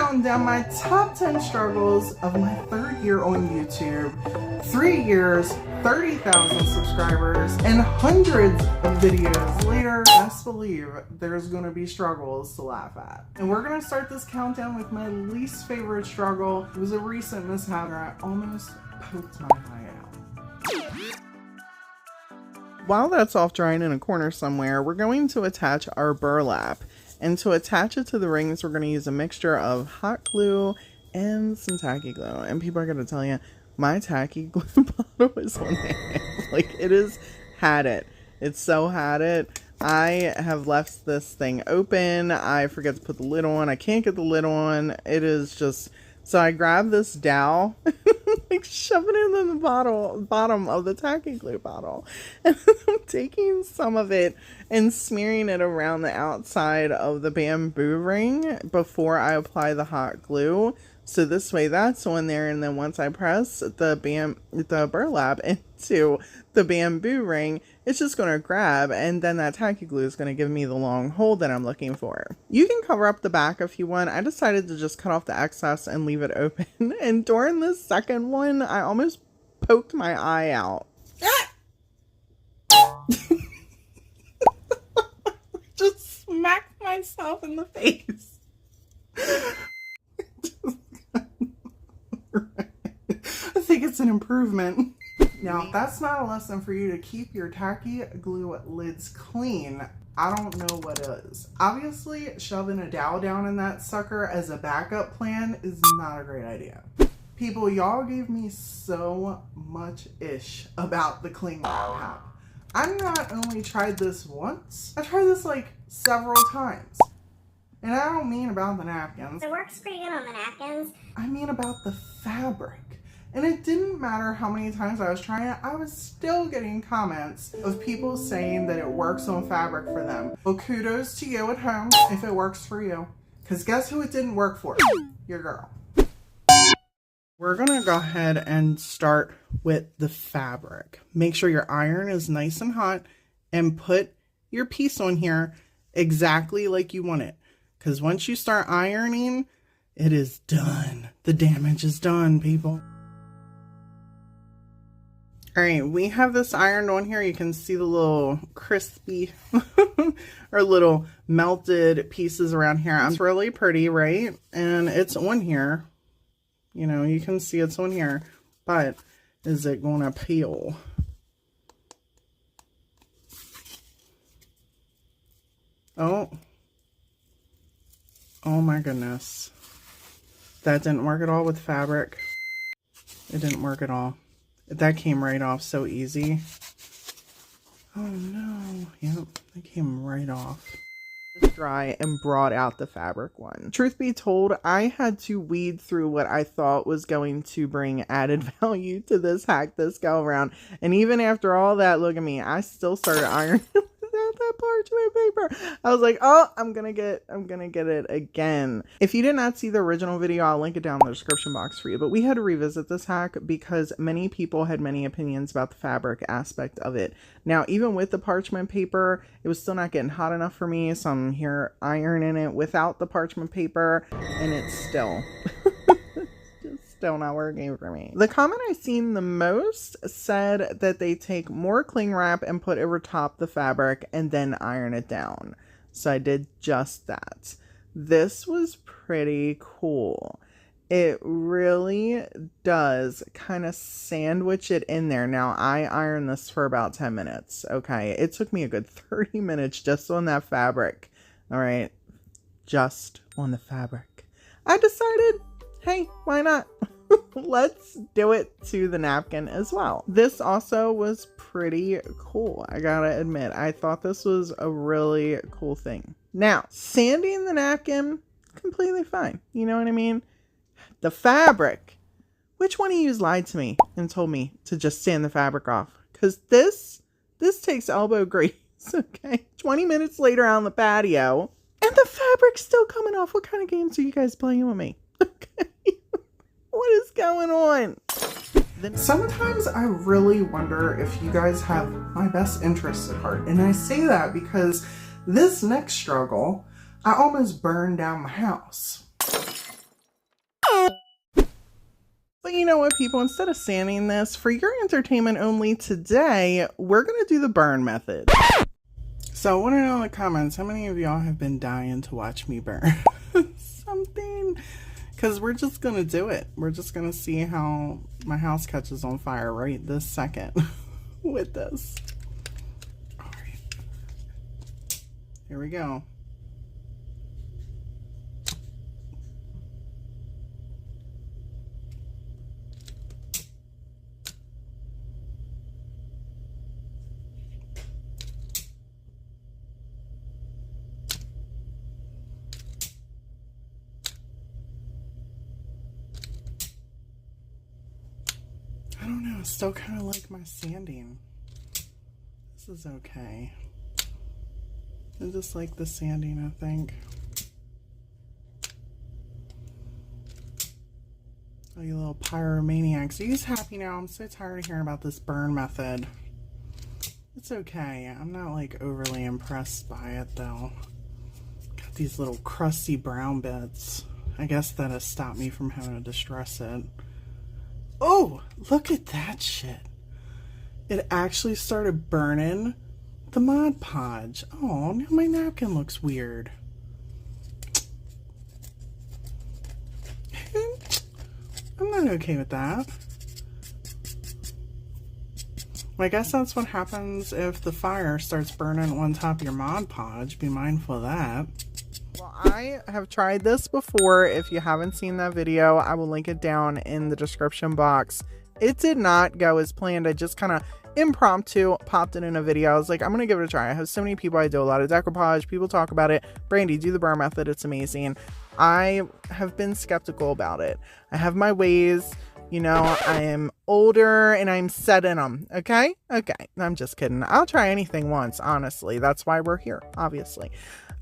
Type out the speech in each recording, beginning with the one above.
counting down my top 10 struggles of my 3rd year on YouTube. 3 years, 30,000 subscribers, and hundreds of videos later. Best believe there's gonna be struggles to laugh at. And we're gonna start this countdown with my least favorite struggle. It was a recent mishap where I almost poked my eye out. While that's off drying in a corner somewhere, we're going to attach our burlap. And to attach it to the rings, we're going to use a mixture of hot glue and some tacky glue. And people are going to tell you, my tacky glue bottle is on there. Like, it has had it. It's so had it. I have left this thing open. I forget to put the lid on. I can't get the lid on. It is just... So I grabbed this dowel, like shoving it in the bottom of the tacky glue bottle. And I'm taking some of it and smearing it around the outside of the bamboo ring before I apply the hot glue. So this way that's on there, and then once I press the burlap into the bamboo ring, it's just going to grab, and then that tacky glue is going to give me the long hole that I'm looking for. You can cover up the back if you want. I decided to just cut off the excess and leave it open. And during the second one, I almost poked my eye out. Just smacked myself in the face. I think it's an improvement. Now, if that's not a lesson for you to keep your tacky glue lids clean, I don't know what is. Obviously, shoving a dowel down in that sucker as a backup plan is not a great idea. People, y'all gave me so much ish about the cling wrap app. I not only tried this once, I tried this like several times. And I don't mean about the napkins. It works pretty good on the napkins. I mean about the fabric. And it didn't matter how many times I was trying it, I was still getting comments of people saying that it works on fabric for them. Well, kudos to you at home if it works for you. Because guess who it didn't work for? Your girl. We're gonna go ahead and start with the fabric. Make sure your iron is nice and hot and put your piece on here exactly like you want it. Because once you start ironing, it is done. The damage is done, people. All right, we have this ironed on here. You can see the little crispy or little melted pieces around here. It's really pretty, right? And it's on here. You know, you can see it's on here. But is it going to peel? Oh. Oh my goodness. That didn't work at all with fabric. It didn't work at all. That came right off so easy. Oh no. Yep, it came right off. Dry and brought out the fabric one. Truth be told, I had to weed through what I thought was going to bring added value to this hack this go around. And even after all that, look at me, I still started ironing without that parchment paper. I was like, oh, I'm gonna get it again. If you did not see the original video, I'll link it down in the description box for you. But we had to revisit this hack because many people had many opinions about the fabric aspect of it. Now, even with the parchment paper, it was still not getting hot enough for me, so I'm here ironing it without the parchment paper, and it's still still not working for me. The comment I seen the most said that they take more cling wrap and put it over top the fabric and then iron it down. So I did just that. This was pretty cool. It really does kind of sandwich it in there. Now, I ironed this for about 10 minutes. Okay, it took me a good 30 minutes just on that fabric. All right, just on the fabric. I decided, hey, why not? Let's do it to the napkin as well. This also was pretty cool. I gotta admit, I thought this was a really cool thing. Now, sanding the napkin, completely fine. You know what I mean? The fabric. Which one of you lied to me and told me to just sand the fabric off? Because this takes elbow grease, okay? 20 minutes later on the patio, and the fabric's still coming off. What kind of games are you guys playing with me? Okay. What is going on? Sometimes I really wonder if you guys have my best interests at heart. And I say that because this next struggle, I almost burned down my house. But you know what, people, instead of sanding this, for your entertainment only today, we're going to do the burn method. So I want to know in the comments, how many of y'all have been dying to watch me burn something? Because we're just going to do it. We're just going to see how my house catches on fire right this second with this. All right. Here we go. I don't know, I still kind of like my sanding. This is okay. I just like the sanding, I think. Oh, you little pyromaniacs. Are you happy now? I'm so tired of hearing about this burn method. It's okay. I'm not like overly impressed by it though. Got these little crusty brown bits. I guess that has stopped me from having to distress it. Oh, look at that shit. It actually started burning the Mod Podge. Oh, now my napkin looks weird. I'm not okay with that. Well, I guess that's what happens if the fire starts burning on top of your Mod Podge. Be mindful of that. Well, I have tried this before. If you haven't seen that video, I will link it down in the description box. It did not go as planned. I just kind of impromptu popped it in a video. I was like, I'm going to give it a try. I have so many people I do a lot of decoupage. People talk about it. Brandi, do the burn method. It's amazing. I have been skeptical about it. I have my ways. You know, I am older and I'm set in them. Okay? Okay. I'm just kidding. I'll try anything once, honestly. That's why we're here, obviously.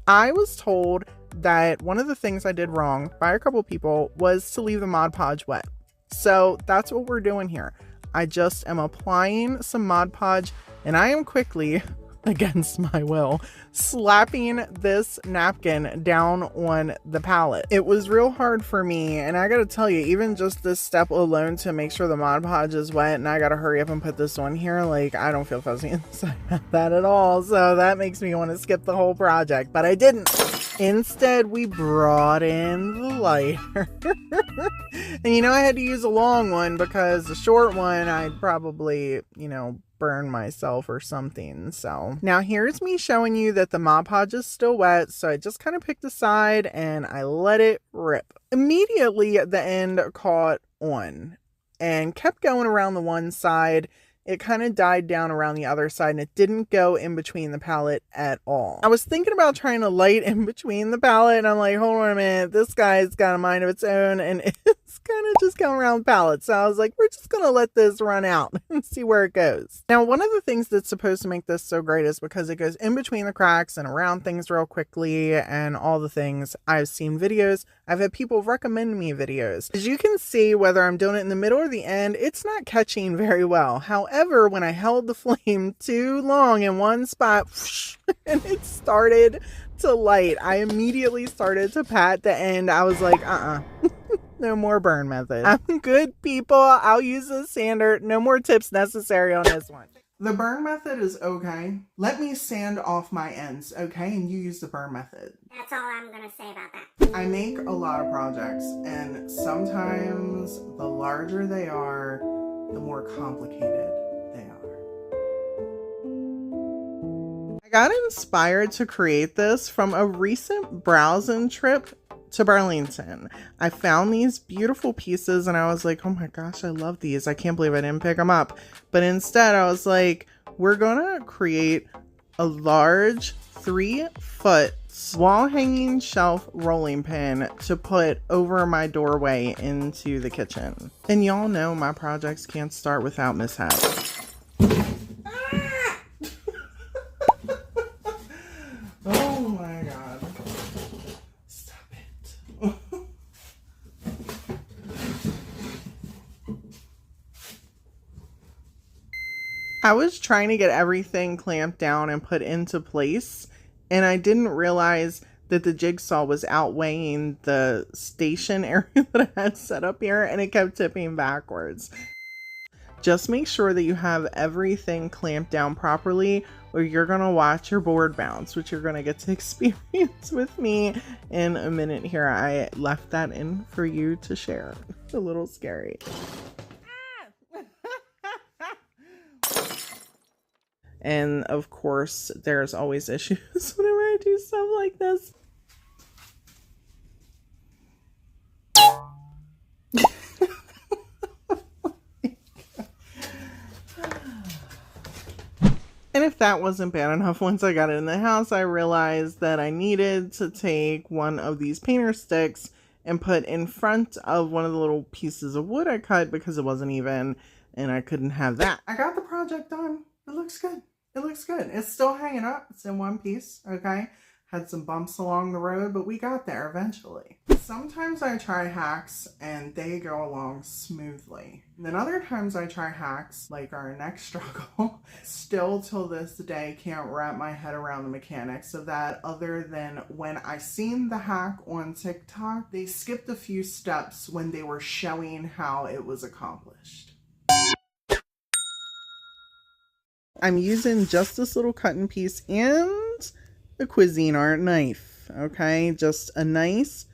I was told that one of the things I did wrong by a couple people was to leave the Mod Podge wet. So that's what we're doing here. I just am applying some Mod Podge and I am quickly, against my will, slapping this napkin down on the palette. It was real hard for me, and I gotta tell you, even just this step alone to make sure the Mod Podge is wet and I gotta hurry up and put this on here, like, I don't feel fuzzy inside about that at all, so that makes me want to skip the whole project, but I didn't. Instead, we brought in the lighter. And you know, I had to use a long one because the short one I'd probably, you know, burn myself or something. So now here's me showing you that the Mod Podge is still wet, so I just kind of picked a side and I let it rip. Immediately the end caught on and kept going around the one side. It kind of died down around the other side and it didn't go in between the palette at all. I was thinking about trying to light in between the palette and I'm like, hold on a minute, this guy's got a mind of its own and it's kind of just going around the palette. So I was like, we're just going to let this run out and see where it goes. Now, one of the things that's supposed to make this so great is because it goes in between the cracks and around things real quickly and all the things. I've seen videos. I've had people recommend me videos. As you can see, whether I'm doing it in the middle or the end, it's not catching very well. However, when I held the flame too long in one spot, whoosh, and it started to light, I immediately started to pat the end. I was like, no more burn method. I'm good, people. I'll use a sander. No more tips necessary on this one. The burn method is okay. Let me sand off my ends, okay? And you use the burn method. That's all I'm gonna say about that. I make a lot of projects, and sometimes the larger they are, the more complicated they are. I got inspired to create this from a recent browsing trip to Burlington. I found these beautiful pieces and I was like, oh my gosh, I love these. I can't believe I didn't pick them up. But instead I was like, we're gonna create a large 3-foot wall hanging shelf rolling pin to put over my doorway into the kitchen. And y'all know my projects can't start without mishaps. Oh my god. Stop it. I was trying to get everything clamped down and put into place, and I didn't realize that the jigsaw was outweighing the station area that I had set up here, and it kept tipping backwards. Just make sure that you have everything clamped down properly, or you're gonna watch your board bounce, which you're gonna get to experience with me in a minute here. I left that in for you to share. It's a little scary. And of course, there's always issues whenever I do stuff like this. And if that wasn't bad enough, once I got it in the house, I realized that I needed to take one of these painter sticks and put in front of one of the little pieces of wood I cut because it wasn't even, and I couldn't have that. I got the project done. It looks good. It looks good. It's still hanging up. It's in one piece, okay? Had some bumps along the road, but we got there eventually. Sometimes I try hacks and they go along smoothly. And then other times I try hacks, like our next struggle, still till this day can't wrap my head around the mechanics of that, other than when I seen the hack on TikTok, they skipped a few steps when they were showing how it was accomplished. I'm using just this little cutting piece and the Cuisinart knife, okay? Just a nice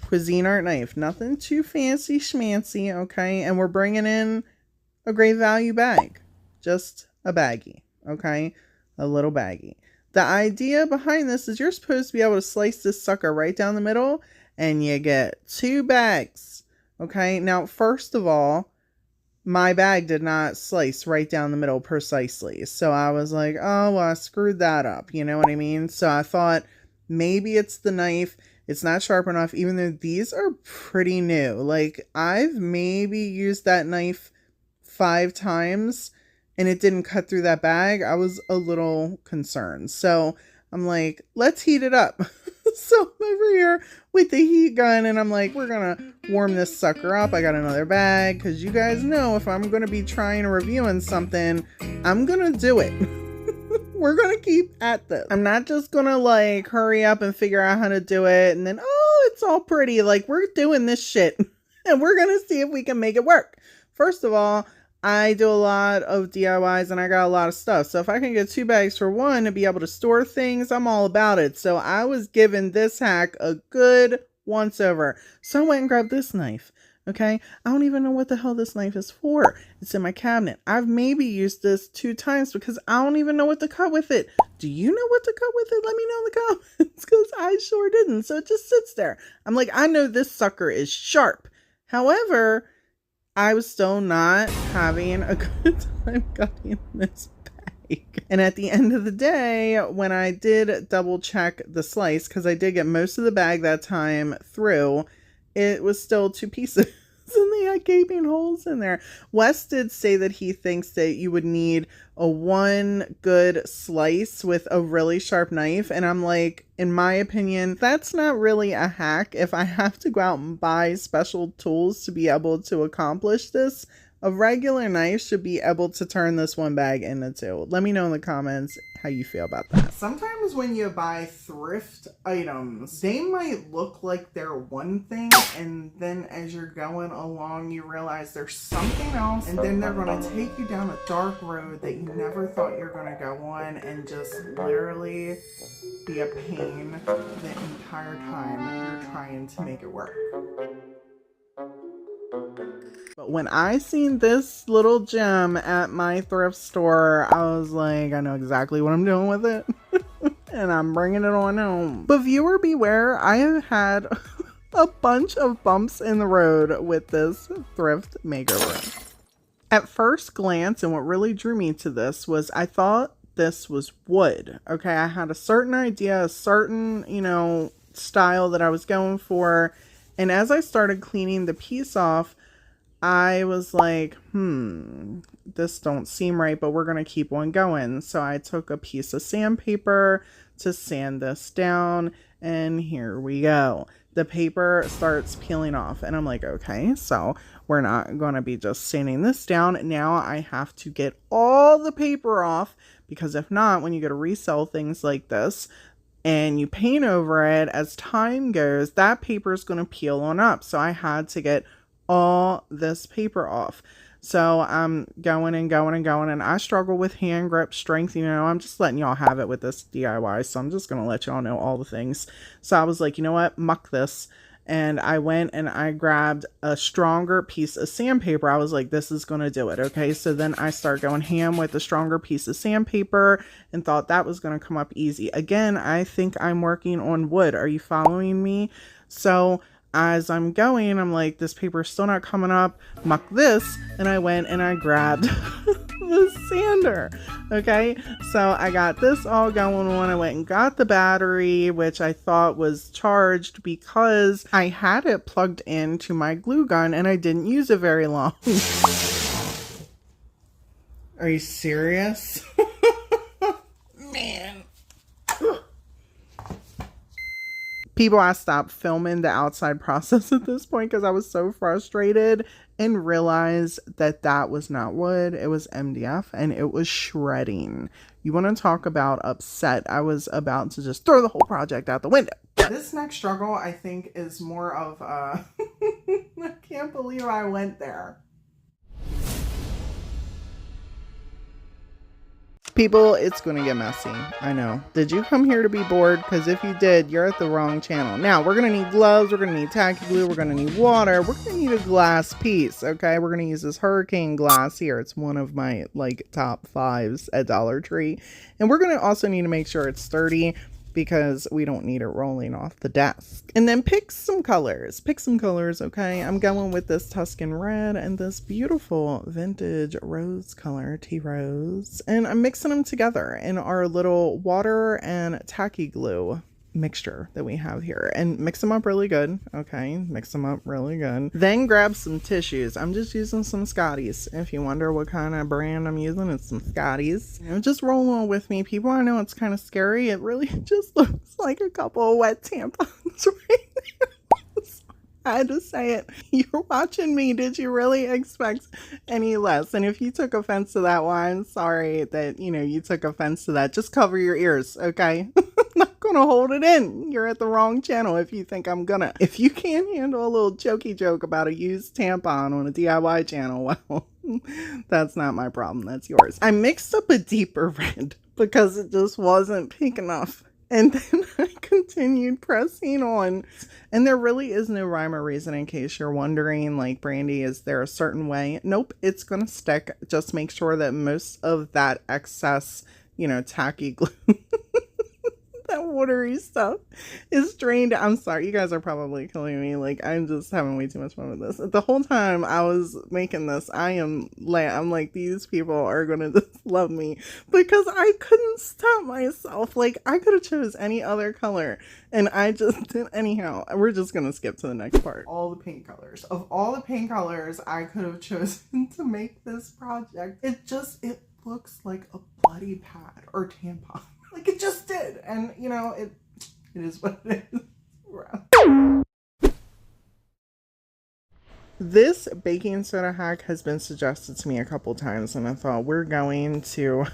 Cuisinart knife. Nothing too fancy schmancy, okay? And we're bringing in a great value bag. Just a baggie, okay? A little baggie. The idea behind this is you're supposed to be able to slice this sucker right down the middle and you get 2 bags, okay? Now, first of all, my bag did not slice right down the middle precisely. So I was like, oh, well, I screwed that up. You know what I mean? So I thought maybe it's the knife. It's not sharp enough, even though these are pretty new. Like, I've maybe used that knife 5 times and it didn't cut through that bag. I was a little concerned. So I'm like, let's heat it up. So I'm over here with the heat gun and I'm like, we're gonna warm this sucker up. I got another bag because you guys know if I'm gonna be trying or reviewing something, I'm gonna do it. We're gonna keep at this. I'm not just gonna like hurry up and figure out how to do it and then, oh, it's all pretty. Like, we're doing this shit and we're gonna see if we can make it work. First of all, I do a lot of DIYs and I got a lot of stuff. So if I can get 2 bags for one to be able to store things, I'm all about it. So I was giving this hack a good once over. So I went and grabbed this knife. Okay. I don't even know what the hell this knife is for. It's in my cabinet. I've maybe used this 2 times because I don't even know what to cut with it. Do you know what to cut with it? Let me know in the comments because I sure didn't. So it just sits there. I'm like, I know this sucker is sharp. However, I was still not having a good time cutting this bag. And at the end of the day, when I did double check the slice, because I did get most of the bag that time through, it was still 2 pieces and they had gaping holes in there. Wes did say that he thinks that you would need a 1 good slice with a really sharp knife. And I'm like, in my opinion, that's not really a hack. If I have to go out and buy special tools to be able to accomplish this, a regular knife should be able to turn this 1 bag into 2. Let me know in the comments how you feel about that. Sometimes when you buy thrift items, they might look like they're one thing, and then as you're going along, you realize there's something else, and then they're going to take you down a dark road that you never thought you're going to go on, and just literally be a pain the entire time you're trying to make it work. But when I seen this little gem at my thrift store, I was like, I know exactly what I'm doing with it. And I'm bringing it on home. But viewer beware, I have had a bunch of bumps in the road with this thrift makeover. At first glance, and what really drew me to this was I thought this was wood. Okay, I had a certain idea, a certain, style that I was going for. And as I started cleaning the piece off, I was like, this don't seem right, but we're going to keep on going. So I took a piece of sandpaper to sand this down, and here we go. The paper starts peeling off, and I'm like, okay, so we're not going to be just sanding this down. Now I have to get all the paper off, because if not, when you go to resell things like this, and you paint over it, as time goes, that paper is going to peel on up. So I had to get all this paper off. So I'm going and going and going, and I struggle with hand grip strength. You know, I'm just letting y'all have it with this DIY. So I'm just going to let y'all know all the things. So I was like, you know what? Muck this. And I went and I grabbed a stronger piece of sandpaper. I was like, this is going to do it. Okay. So then I start going ham with a stronger piece of sandpaper and thought that was going to come up easy. Again, I think I'm working on wood. Are you following me? So as I'm going, I'm like, this paper's still not coming up. Muck this. And I went and I grabbed the sander. Okay, so I got this all going on. I went and got the battery, which I thought was charged because I had it plugged into my glue gun and I didn't use it very long. Are you serious? Man. People, I stopped filming the outside process at this point because I was so frustrated and realized that that was not wood. It was MDF and it was shredding. You want to talk about upset? I was about to just throw the whole project out the window. This next struggle, I think, is more of a I can't believe I went there. People, it's going to get messy. I know. Did you come here to be bored? Because if you did, you're at the wrong channel. Now, we're going to need gloves. We're going to need tacky glue. We're going to need water. We're going to need a glass piece. Okay. We're going to use this hurricane glass here. It's one of my top 5s at Dollar Tree. And we're going to also need to make sure it's sturdy, because we don't need it rolling off the desk. And then pick some colors. Pick some colors, okay? I'm going with this Tuscan red and this beautiful vintage rose color, tea rose. And I'm mixing them together in our little water and tacky glue mixture that we have here, and mix them up really good. Okay, mix them up really good. Then grab some tissues. I'm just using some Scotties. If you wonder what kind of brand I'm using, it's some Scotties. You know, just roll on with me, people. I know it's kind of scary. It really just looks like a couple of wet tampons right now. I had to say it. You're watching me. Did you really expect any less? And if you took offense to that, well, I'm sorry that, you took offense to that. Just cover your ears, okay? I'm not gonna hold it in. You're at the wrong channel if you think I'm gonna. If you can't handle a little jokey joke about a used tampon on a DIY channel, well, that's not my problem. That's yours. I mixed up a deeper red because it just wasn't pink enough. And then I continued pressing on. And there really is no rhyme or reason, in case you're wondering, like, Brandi, is there a certain way? Nope, it's going to stick. Just make sure that most of that excess, tacky glue, that watery stuff is drained. I'm sorry, you guys are probably killing me. Like, I'm just having way too much fun with this. The whole time I was making this, I'm like, these people are gonna just love me, because I couldn't stop myself. Like, I could have chose any other color and I just did. Anyhow, we're just gonna skip to the next part. All the paint colors. Of all the paint colors I could have chosen to make this project, it looks like a bloody pad or tampon. Like, it just did. And, it is what it is. This baking soda hack has been suggested to me a couple times, and I thought, we're going to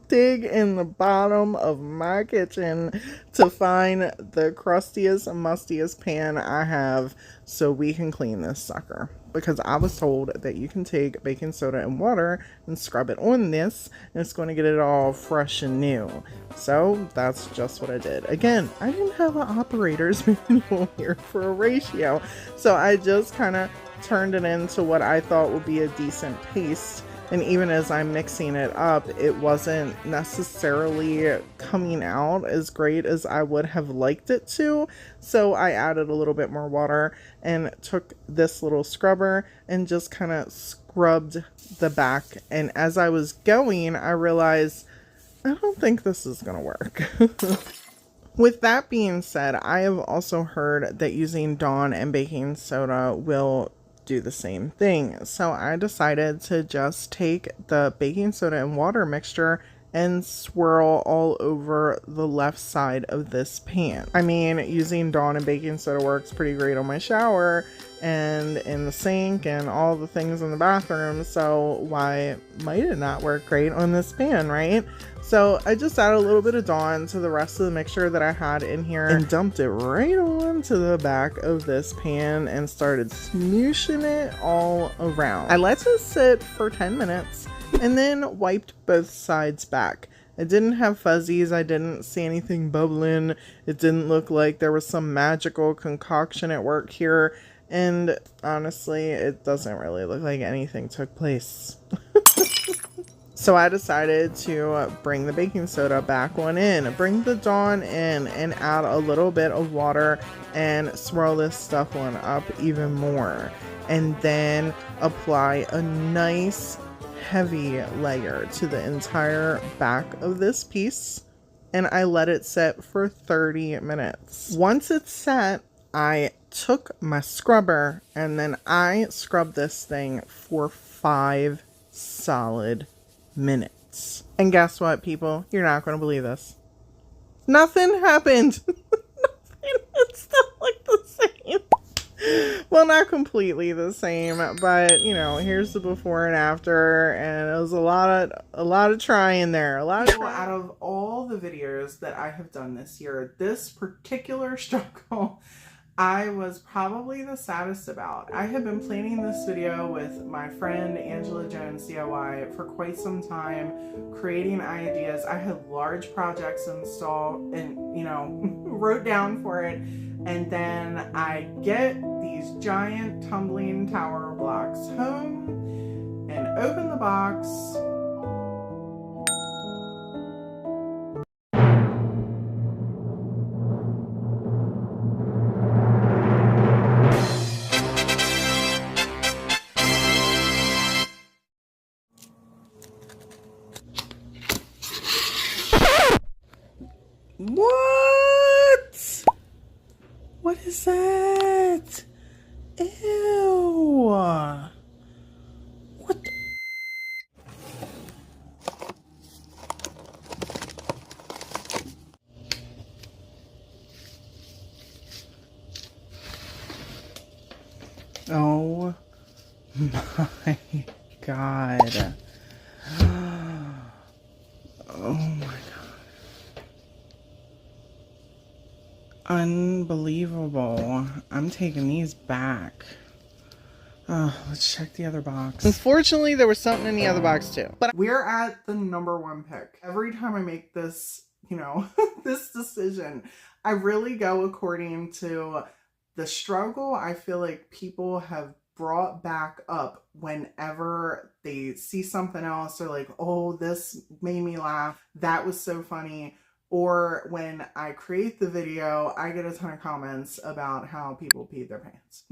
dig in the bottom of my kitchen to find the crustiest, mustiest pan I have so we can clean this sucker. Because I was told that you can take baking soda and water and scrub it on this, and it's going to get it all fresh and new. So that's just what I did. Again, I didn't have an operator's manual here for a ratio, so I just kind of turned it into what I thought would be a decent paste. And even as I'm mixing it up, it wasn't necessarily coming out as great as I would have liked it to. So I added a little bit more water and took this little scrubber and just kind of scrubbed the back. And as I was going, I realized, I don't think this is going to work. With that being said, I have also heard that using Dawn and baking soda will do the same thing. So I decided to just take the baking soda and water mixture and swirl all over the left side of this pan. I mean, using Dawn and baking soda works pretty great on my shower and in the sink and all the things in the bathroom, so why might it not work great on this pan, right? So I just added a little bit of Dawn to the rest of the mixture that I had in here and dumped it right onto the back of this pan and started smooshing it all around. I let it sit for 10 minutes and then wiped both sides back. It didn't have fuzzies. I didn't see anything bubbling. It didn't look like there was some magical concoction at work here. And honestly, it doesn't really look like anything took place. So I decided to bring the baking soda back on in, bring the Dawn in, and add a little bit of water and swirl this stuff on up even more. And then apply a nice heavy layer to the entire back of this piece. And I let it sit for 30 minutes. Once it's set, I took my scrubber and then I scrubbed this thing for 5 solid minutes. And guess what, people? You're not going to believe this. Nothing happened. It still looked the same. Well, not completely the same, but you know, here's the before and after, and it was a lot of trying there. Out of all the videos that I have done this year, this particular struggle I was probably the saddest about. I have been planning this video with my friend Angela Jones DIY for quite some time, creating ideas. I had large projects installed and, you know, wrote down for it. And then I get these giant tumbling tower blocks home and open the box. What? What is that? Ew. What the? Oh my God. Oh my God. Unbelievable. I'm taking these back. Let's check the other box. Unfortunately, there was something in the other box too. But we're at the #1 pick. Every time I make this, you know, this decision, I really go according to the struggle I feel like people have brought back up whenever they see something else. They're like, oh, this made me laugh. That was so funny. Or when I create the video, I get a ton of comments about how people peed their pants.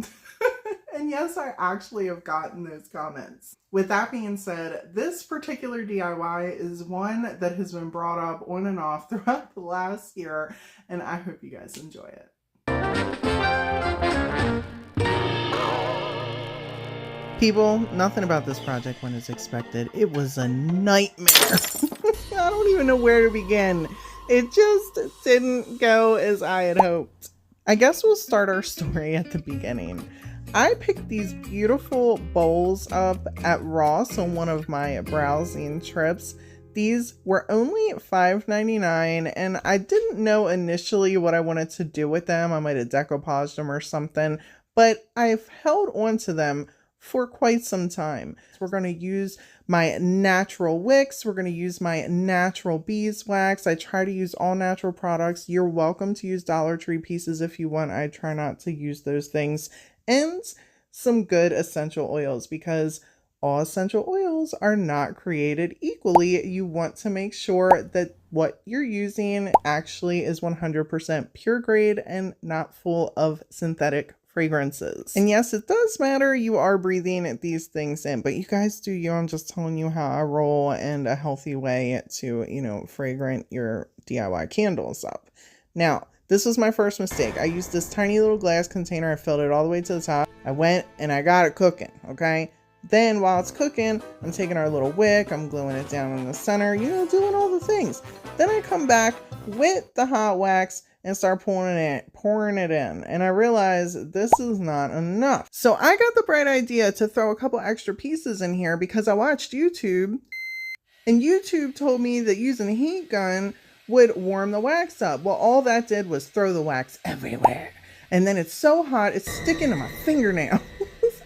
And yes, I actually have gotten those comments. With that being said, this particular DIY is one that has been brought up on and off throughout the last year, and I hope you guys enjoy it. People, nothing about this project went as expected. It was a nightmare. I don't even know where to begin. It just didn't go as I had hoped. I guess we'll start our story at the beginning. I picked these beautiful bowls up at Ross on one of my browsing trips. These were only $5.99 and I didn't know initially what I wanted to do with them. I might have decoupaged them or something, but I've held on to them for quite some time. So we're going to use my natural wicks. We're going to use my natural beeswax. I try to use all natural products. You're welcome to use Dollar Tree pieces if you want. I try not to use those things. And some good essential oils, because all essential oils are not created equally. You want to make sure that what you're using actually is 100% pure grade and not full of synthetic fragrances. And yes, it does matter. You are breathing these things in, but you guys do you. I'm just telling you how I roll and a healthy way to, you know, fragrant your DIY candles up. Now, this was my first mistake. I used this tiny little glass container. I filled it all the way to the top. I went and I got it cooking, okay? Then while it's cooking, I'm taking our little wick, I'm gluing it down in the center, you know, doing all the things. Then I come back with the hot wax and start pouring it in. And I realized this is not enough. So I got the bright idea to throw a couple extra pieces in here because I watched YouTube, and YouTube told me that using a heat gun would warm the wax up. Well, all that did was throw the wax everywhere. And then it's so hot, it's sticking to my fingernails.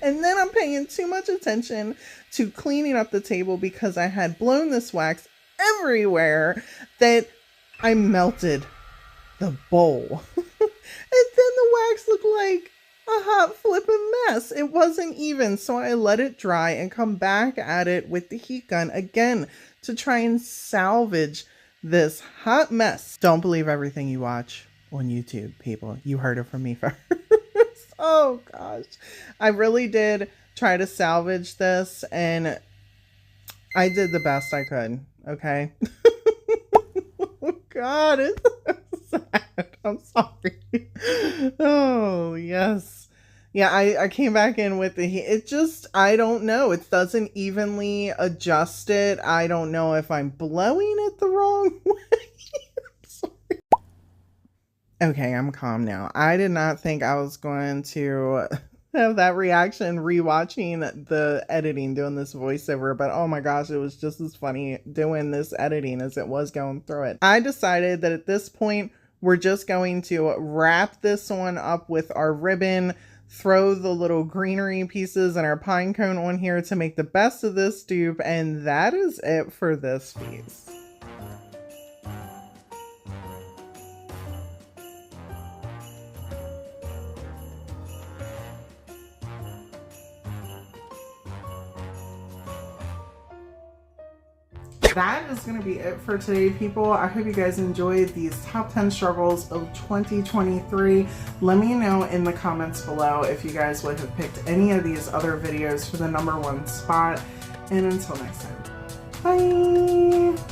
And then I'm paying too much attention to cleaning up the table because I had blown this wax everywhere that I melted the bowl. And then the wax looked like a hot flipping mess. It wasn't even, so I let it dry and come back at it with the heat gun again to try and salvage this hot mess. Don't believe everything you watch on YouTube, people. You heard it from me first. Oh gosh, I really did try to salvage this, and I did the best I could. Okay. Oh God, it's sad. I'm sorry. Oh yes. Yeah, I came back in with the heat. It just, I don't know. It doesn't evenly adjust it. I don't know if I'm blowing it the wrong way. Okay, I'm calm now. I did not think I was going to have that reaction rewatching the editing, doing this voiceover, but oh my gosh, it was just as funny doing this editing as it was going through it. I decided that at this point, we're just going to wrap this one up with our ribbon, throw the little greenery pieces and our pine cone on here to make the best of this dupe, and that is it for this piece. That is going to be it for today, people. I hope you guys enjoyed these top 10 struggles of 2023. Let me know in the comments below if you guys would have picked any of these other videos for the #1 spot. And until next time, bye!